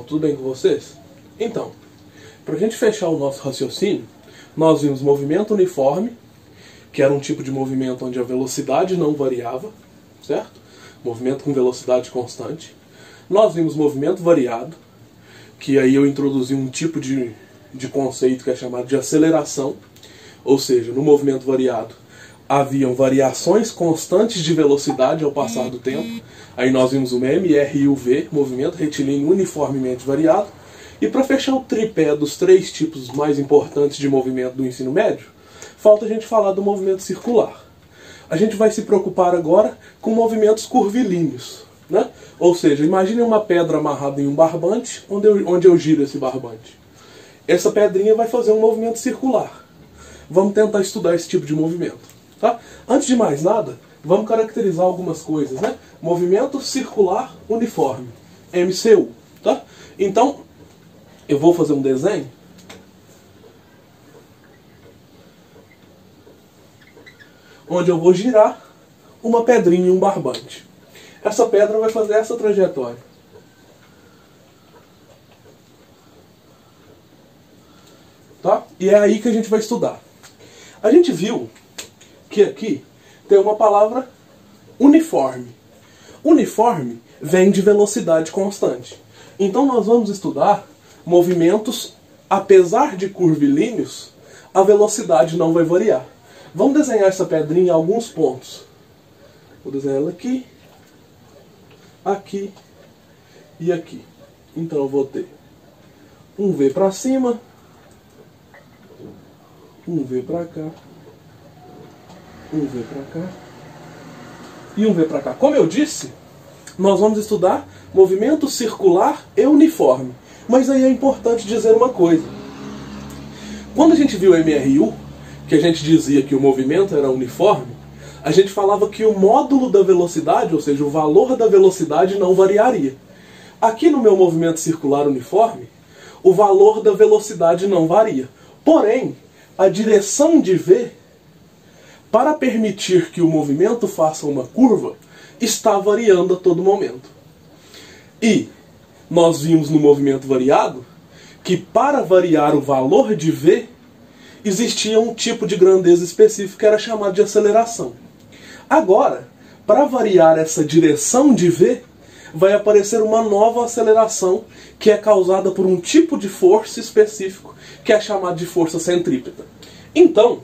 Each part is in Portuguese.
pessoal, tudo bem com vocês? Então, para a gente fechar o nosso raciocínio, nós vimos movimento uniforme, que era um tipo de movimento onde a velocidade não variava, certo? Movimento com velocidade constante. Nós vimos movimento variado, que aí eu introduzi um tipo de conceito que é chamado de aceleração, ou seja, no movimento variado haviam variações constantes de velocidade ao passar do tempo. Aí nós vimos o M, R e o V, movimento retilíneo uniformemente variado. E para fechar o tripé dos três tipos mais importantes de movimento do ensino médio, falta a gente falar do movimento circular. A gente vai se preocupar agora com movimentos curvilíneos, né? Ou seja, imagine uma pedra amarrada em um barbante, onde eu giro esse barbante. Essa pedrinha vai fazer um movimento circular. Vamos tentar estudar esse tipo de movimento. Tá? Antes de mais nada, vamos caracterizar algumas coisas, né? Movimento circular uniforme, MCU. Tá? Então, eu vou fazer um desenho. Onde eu vou girar uma pedrinha em um barbante. Essa pedra vai fazer essa trajetória. Tá? E é aí que a gente vai estudar. A gente viu que aqui tem uma palavra uniforme. Uniforme vem de velocidade constante. Então nós vamos estudar movimentos, apesar de curvilíneos, a velocidade não vai variar. Vamos desenhar essa pedrinha em alguns pontos. Vou desenhar ela aqui, aqui e aqui. Então eu vou ter um V para cima, um V para cá, um V para cá e um V para cá. Como eu disse, nós vamos estudar movimento circular e uniforme. Mas aí é importante dizer uma coisa. Quando a gente viu MRU, que a gente dizia que o movimento era uniforme, a gente falava que o módulo da velocidade, ou seja, o valor da velocidade não variaria. Aqui no meu movimento circular uniforme, o valor da velocidade não varia. Porém, a direção de V, para permitir que o movimento faça uma curva, está variando a todo momento. E nós vimos no movimento variado que para variar o valor de V, existia um tipo de grandeza específico que era chamado de aceleração. Agora, para variar essa direção de V, vai aparecer uma nova aceleração que é causada por um tipo de força específico que é chamado de força centrípeta. Então,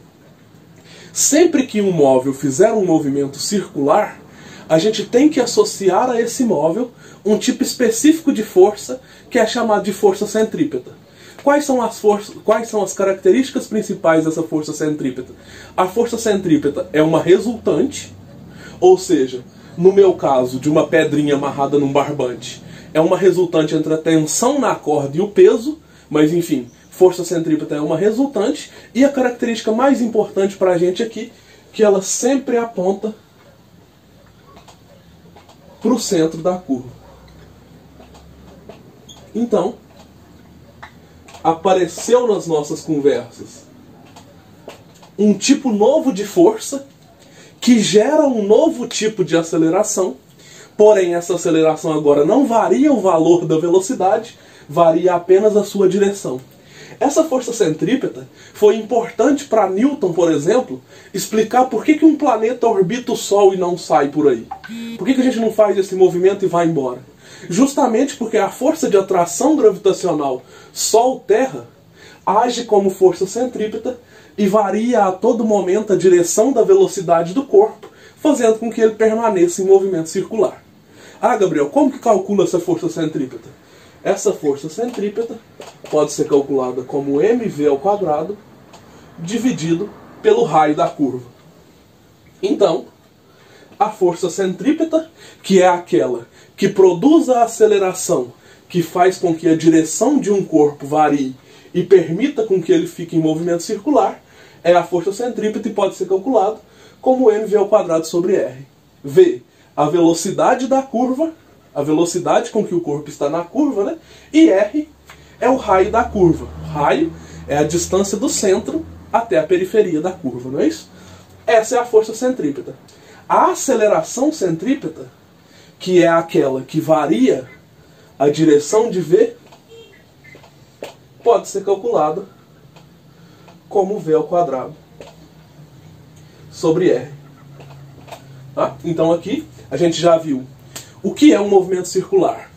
sempre que um móvel fizer um movimento circular, a gente tem que associar a esse móvel um tipo específico de força que é chamado de força centrípeta. Quais são as características principais dessa força centrípeta? A força centrípeta é uma resultante, ou seja, no meu caso, de uma pedrinha amarrada num barbante, é uma resultante entre a tensão na corda e o peso, mas enfim, força centrípeta é uma resultante, e a característica mais importante para a gente aqui, que ela sempre aponta para o centro da curva. Então, apareceu nas nossas conversas um tipo novo de força que gera um novo tipo de aceleração, porém essa aceleração agora não varia o valor da velocidade, varia apenas a sua direção. Essa força centrípeta foi importante para Newton, por exemplo, explicar por que um planeta orbita o Sol e não sai por aí. Por que a gente não faz esse movimento e vai embora? Justamente porque a força de atração gravitacional Sol-Terra age como força centrípeta e varia a todo momento a direção da velocidade do corpo, fazendo com que ele permaneça em movimento circular. Ah, Gabriel, como que calcula essa força centrípeta? Essa força centrípeta pode ser calculada como mv² dividido pelo raio da curva. Então, a força centrípeta, que é aquela que produz a aceleração que faz com que a direção de um corpo varie e permita com que ele fique em movimento circular, é a força centrípeta e pode ser calculado como mv² sobre r. V, a velocidade da curva, a velocidade com que o corpo está na curva, né? E r é o raio da curva. Raio é a distância do centro até a periferia da curva, não é isso? Essa é a força centrípeta. A aceleração centrípeta, que é aquela que varia a direção de V, pode ser calculada como V ao quadrado sobre R. Tá? Então aqui a gente já viu o que é um movimento circular.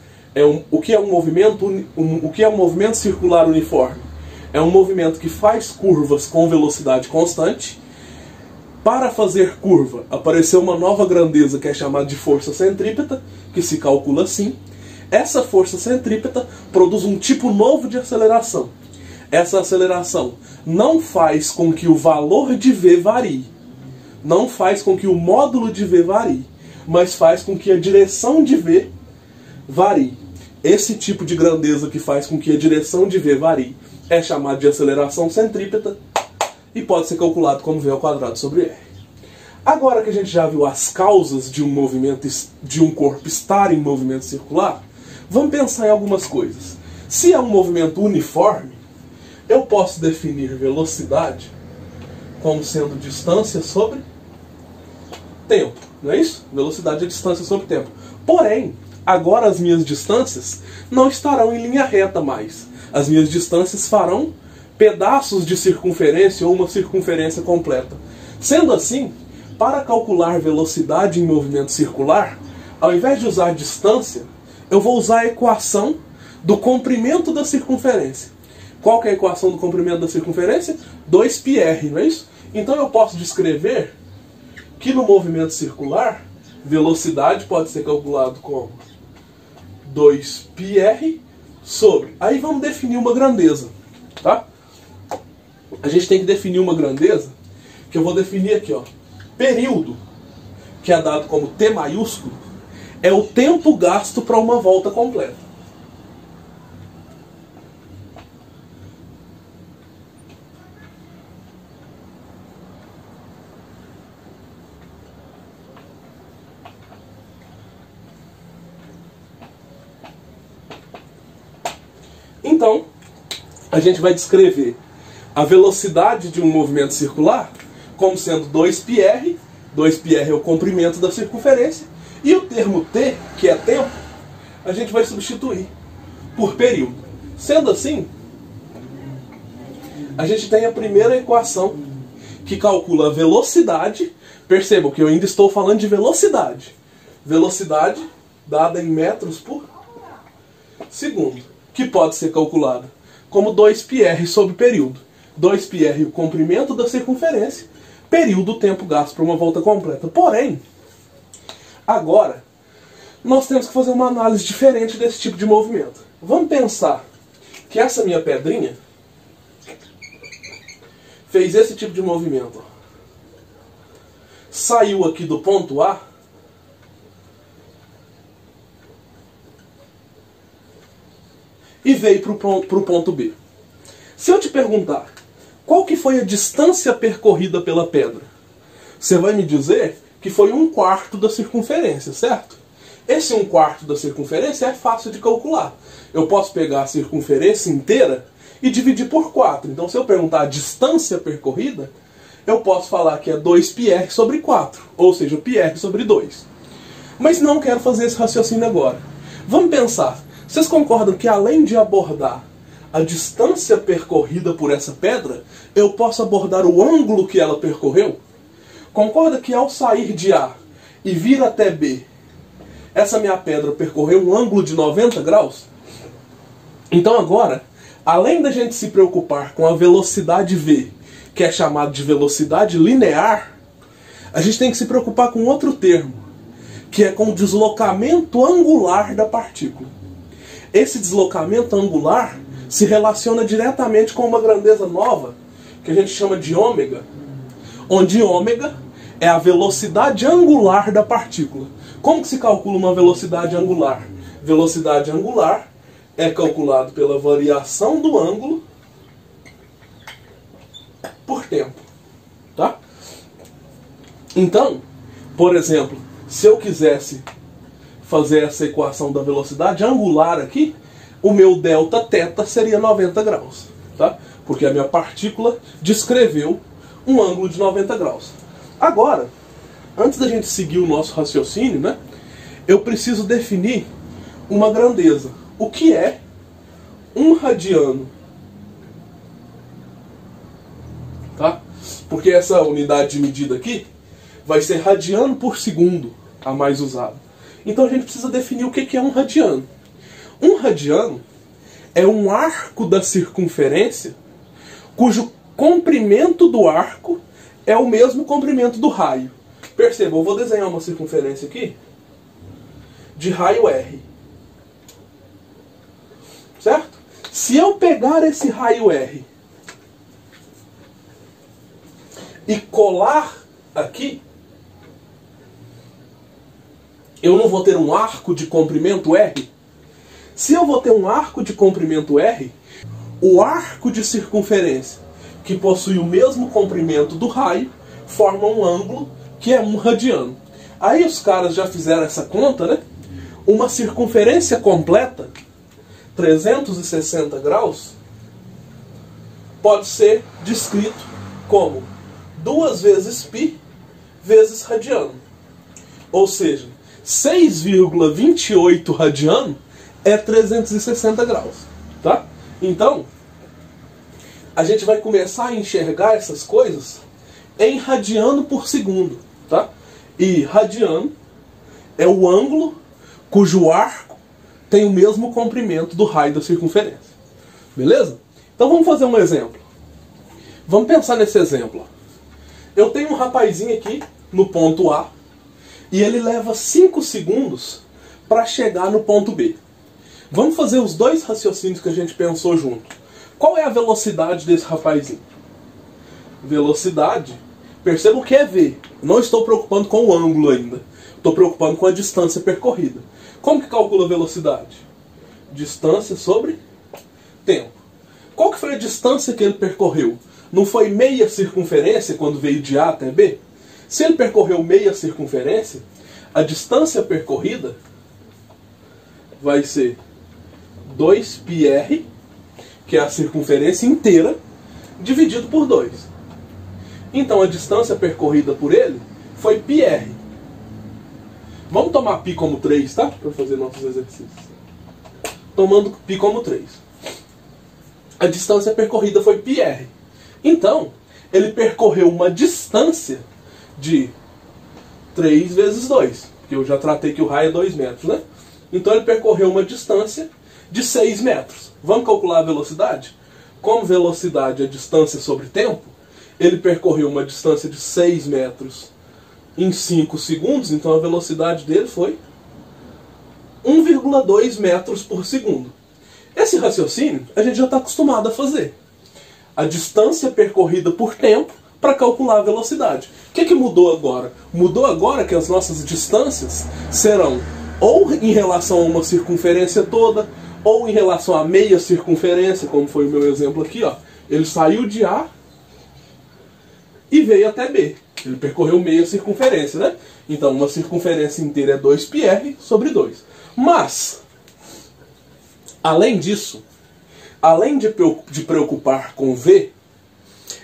O que é um movimento circular uniforme? É um movimento que faz curvas com velocidade constante. Para fazer curva, apareceu uma nova grandeza que é chamada de força centrípeta, que se calcula assim. Essa força centrípeta produz um tipo novo de aceleração. Essa aceleração não faz com que o valor de V varie, não faz com que o módulo de V varie, mas faz com que a direção de V varie. Esse tipo de grandeza que faz com que a direção de V varie é chamado de aceleração centrípeta e pode ser calculado como V ao quadrado sobre R. Agora que a gente já viu as causas de um movimento, de um corpo estar em movimento circular, vamos pensar em algumas coisas. Se é um movimento uniforme, eu posso definir velocidade como sendo distância sobre tempo, não é isso? Velocidade é distância sobre tempo. Porém, agora as minhas distâncias não estarão em linha reta mais. As minhas distâncias farão pedaços de circunferência ou uma circunferência completa. Sendo assim, para calcular velocidade em movimento circular, ao invés de usar distância, eu vou usar a equação do comprimento da circunferência. Qual que é a equação do comprimento da circunferência? 2πr, não é isso? Então eu posso descrever que no movimento circular, velocidade pode ser calculado como 2πr sobre... Aí vamos definir uma grandeza, tá? A gente tem que definir uma grandeza, que eu vou definir aqui, ó. Período, que é dado como T maiúsculo, é o tempo gasto para uma volta completa. Então, a gente vai descrever a velocidade de um movimento circular como sendo 2πr. 2πr é o comprimento da circunferência. E o termo t, que é tempo, a gente vai substituir por período. Sendo assim, a gente tem a primeira equação que calcula a velocidade. Percebam que eu ainda estou falando de velocidade. Velocidade dada em metros por segundo, que pode ser calculada como 2πr sobre período. 2πr o comprimento da circunferência, período o tempo gasto para uma volta completa. Porém, agora, nós temos que fazer uma análise diferente desse tipo de movimento. Vamos pensar que essa minha pedrinha fez esse tipo de movimento. Saiu aqui do ponto A e veio para o ponto B. Se eu te perguntar qual que foi a distância percorrida pela pedra, você vai me dizer que foi 1/4 da circunferência, certo? Esse 1/4 da circunferência é fácil de calcular. Eu posso pegar a circunferência inteira e dividir por 4. Então, se eu perguntar a distância percorrida, eu posso falar que é 2πr sobre 4, ou seja, πr sobre 2. Mas não quero fazer esse raciocínio agora. Vamos pensar. Vocês concordam que além de abordar a distância percorrida por essa pedra, eu posso abordar o ângulo que ela percorreu? Concorda que ao sair de A e vir até B, essa minha pedra percorreu um ângulo de 90 graus? Então agora, além da gente se preocupar com a velocidade V, que é chamada de velocidade linear, a gente tem que se preocupar com outro termo, que é com o deslocamento angular da partícula. Esse deslocamento angular se relaciona diretamente com uma grandeza nova, que a gente chama de ômega, onde ômega é a velocidade angular da partícula. Como que se calcula uma velocidade angular? Velocidade angular é calculado pela variação do ângulo por tempo. Tá? Então, por exemplo, se eu quisesse fazer essa equação da velocidade angular aqui, o meu delta θ seria 90 graus. Tá? Porque a minha partícula descreveu um ângulo de 90 graus. Agora, antes da gente seguir o nosso raciocínio, né, eu preciso definir uma grandeza. O que é 1 radiano tá? Porque essa unidade de medida aqui vai ser radiano por segundo a mais usada. Então a gente precisa definir o que é um radiano. Um radiano é um arco da circunferência cujo comprimento do arco é o mesmo comprimento do raio. Perceba, eu vou desenhar uma circunferência aqui de raio R. Certo? Se eu pegar esse raio R e colar aqui, eu não vou ter um arco de comprimento R? Se eu vou ter um arco de comprimento R, o arco de circunferência, que possui o mesmo comprimento do raio, forma um ângulo que é um radiano. Aí os caras já fizeram essa conta, né? Uma circunferência completa, 360 graus, pode ser descrito como 2 vezes π vezes radiano. Ou seja, 6,28 radiano é 360 graus. Tá? Então, a gente vai começar a enxergar essas coisas em radiano por segundo. Tá? E radiano é o ângulo cujo arco tem o mesmo comprimento do raio da circunferência. Beleza? Então vamos fazer um exemplo. Vamos pensar nesse exemplo. Eu tenho um rapazinho aqui no ponto A e ele leva 5 segundos para chegar no ponto B. Vamos fazer os dois raciocínios que a gente pensou junto. Qual é a velocidade desse rapazinho? Velocidade, perceba o que é V. Não estou preocupando com o ângulo ainda. Estou preocupando com a distância percorrida. Como que calcula a velocidade? Distância sobre tempo. Qual que foi a distância que ele percorreu? Não foi meia circunferência quando veio de A até B? Se ele percorreu meia circunferência, a distância percorrida vai ser 2πr, que é a circunferência inteira, dividido por 2. Então a distância percorrida por ele foi πr. Vamos tomar π como 3, tá? Para fazer nossos exercícios. Tomando π como 3. A distância percorrida foi πr. Então, ele percorreu uma distância de 3 vezes 2. Porque eu já tratei que o raio é 2 metros, né? Então ele percorreu uma distância de 6 metros. Vamos calcular a velocidade? Como velocidade é distância sobre tempo, ele percorreu uma distância de 6 metros em 5 segundos, então a velocidade dele foi 1,2 metros por segundo. Esse raciocínio a gente já está acostumado a fazer. A distância percorrida por tempo para calcular a velocidade. O que mudou agora? Mudou agora que as nossas distâncias serão ou em relação a uma circunferência toda, ou em relação a meia circunferência, como foi o meu exemplo aqui. Ó. Ele saiu de A e veio até B. Ele percorreu meia circunferência, né? Então, uma circunferência inteira é 2πr sobre 2. Mas, além disso, além de preocupar com V,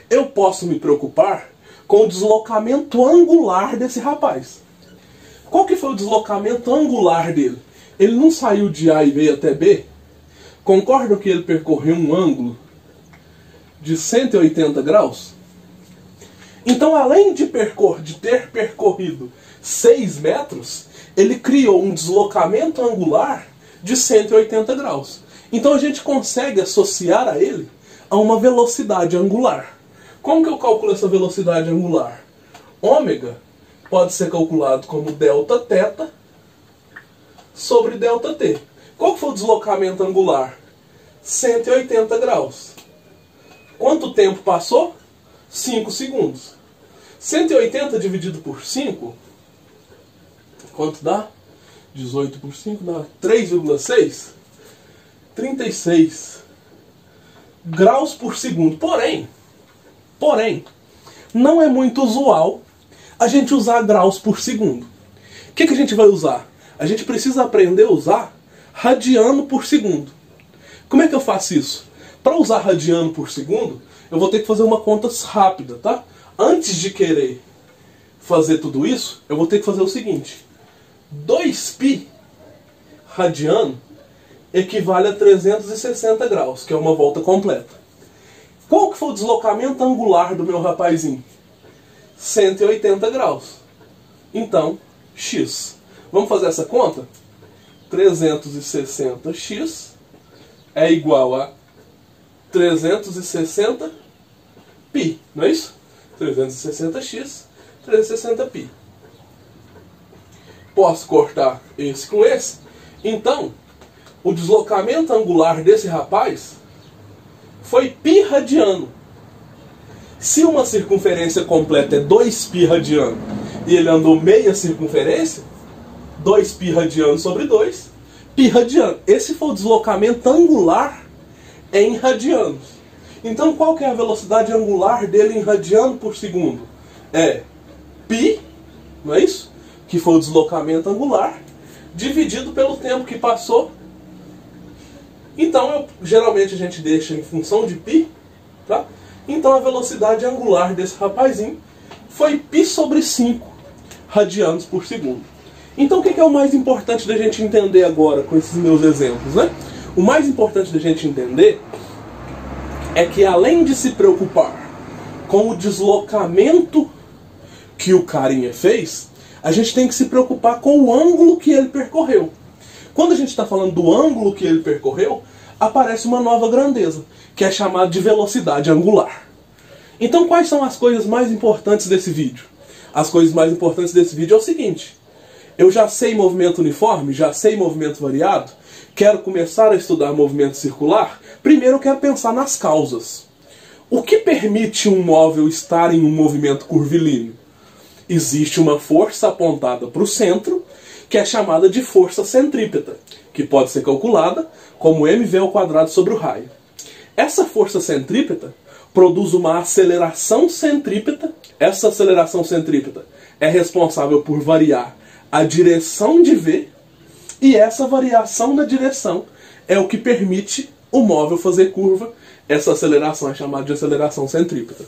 eu posso me preocupar com o deslocamento angular desse rapaz. Qual que foi o deslocamento angular dele? Ele não saiu de A e veio até B? Concordam que ele percorreu um ângulo de 180 graus? Então, além de ter percorrido 6 metros, ele criou um deslocamento angular de 180 graus. Então a gente consegue associar a ele a uma velocidade angular. Como que eu calculo essa velocidade angular? Ômega pode ser calculado como delta θ sobre delta t. Qual que foi o deslocamento angular? 180 graus. Quanto tempo passou? 5 segundos. 180 dividido por 5, quanto dá? 18 por 5 dá 3,6? 36 graus por segundo. Porém, não é muito usual a gente usar graus por segundo. O que a gente vai usar? A gente precisa aprender a usar radiano por segundo. Como é que eu faço isso? Para usar radiano por segundo, eu vou ter que fazer uma conta rápida, tá? Antes de querer fazer tudo isso, eu vou ter que fazer o seguinte. 2π radiano equivale a 360 graus, que é uma volta completa. Qual que foi o deslocamento angular do meu rapazinho? 180 graus. Então, x. Vamos fazer essa conta? 360x é igual a 360 π, não é isso? 360x, 360π. Posso cortar esse com esse? Então, o deslocamento angular desse rapaz foi π radiano. Se uma circunferência completa é 2π radiano e ele andou meia circunferência, 2π radiano sobre 2, π radiano. Esse foi o deslocamento angular em radianos. Então qual que é a velocidade angular dele em radiano por segundo? É π, não é isso? Que foi o deslocamento angular, dividido pelo tempo que passou. Então geralmente a gente deixa em função de π, tá? Então a velocidade angular desse rapazinho foi π sobre 5 radianos por segundo. Então o que é o mais importante da gente entender agora com esses meus exemplos, né? O mais importante da gente entender é que além de se preocupar com o deslocamento que o carinha fez, a gente tem que se preocupar com o ângulo que ele percorreu. Quando a gente está falando do ângulo que ele percorreu, aparece uma nova grandeza, que é chamada de velocidade angular. Então quais são as coisas mais importantes desse vídeo? As coisas mais importantes desse vídeo é o seguinte: eu já sei movimento uniforme, já sei movimento variado, quero começar a estudar movimento circular, primeiro eu quero pensar nas causas. O que permite um móvel estar em um movimento curvilíneo? Existe uma força apontada para o centro, que é chamada de força centrípeta, que pode ser calculada como mv² sobre o raio. Essa força centrípeta produz uma aceleração centrípeta. Essa aceleração centrípeta é responsável por variar a direção de V, e essa variação na direção é o que permite o móvel fazer curva. Essa aceleração é chamada de aceleração centrípeta.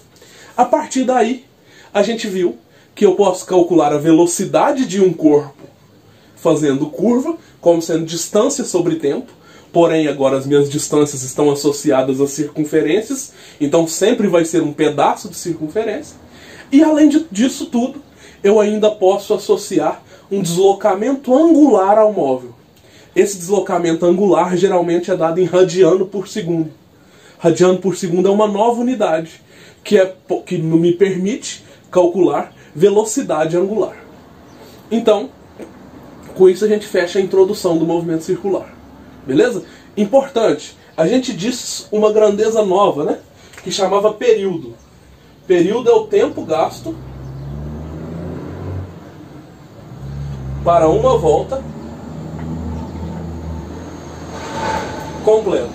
A partir daí, a gente viu que eu posso calcular a velocidade de um corpo fazendo curva, como sendo distância sobre tempo, porém agora as minhas distâncias estão associadas a circunferências, então sempre vai ser um pedaço de circunferência. E além disso tudo, eu ainda posso associar um deslocamento angular ao móvel. Esse deslocamento angular geralmente é dado em radiano por segundo. Radiano por segundo é uma nova unidade que me permite calcular velocidade angular. Então, com isso a gente fecha a introdução do movimento circular. Beleza? Importante, a gente disse uma grandeza nova, né? Que chamava período. Período é o tempo gasto para uma volta completa.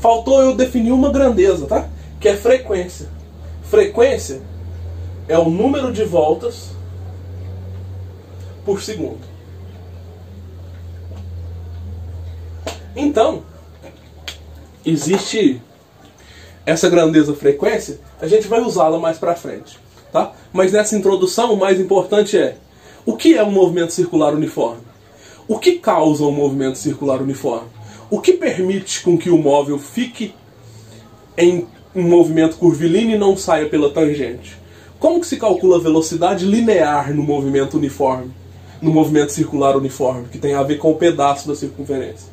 Faltou eu definir uma grandeza, tá? Que é frequência. Frequência é o número de voltas por segundo. Então, existe essa grandeza frequência, a gente vai usá-la mais pra frente, tá? Mas nessa introdução, o mais importante é: o que é um movimento circular uniforme? O que causa um movimento circular uniforme? O que permite com que o móvel fique em um movimento curvilíneo e não saia pela tangente? Como que se calcula a velocidade linear no movimento uniforme? No movimento circular uniforme, que tem a ver com o pedaço da circunferência.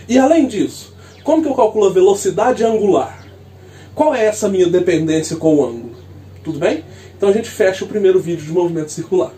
E além disso, como que eu calculo a velocidade angular? Qual é essa minha dependência com o ângulo? Tudo bem? Então a gente fecha o primeiro vídeo de movimento circular.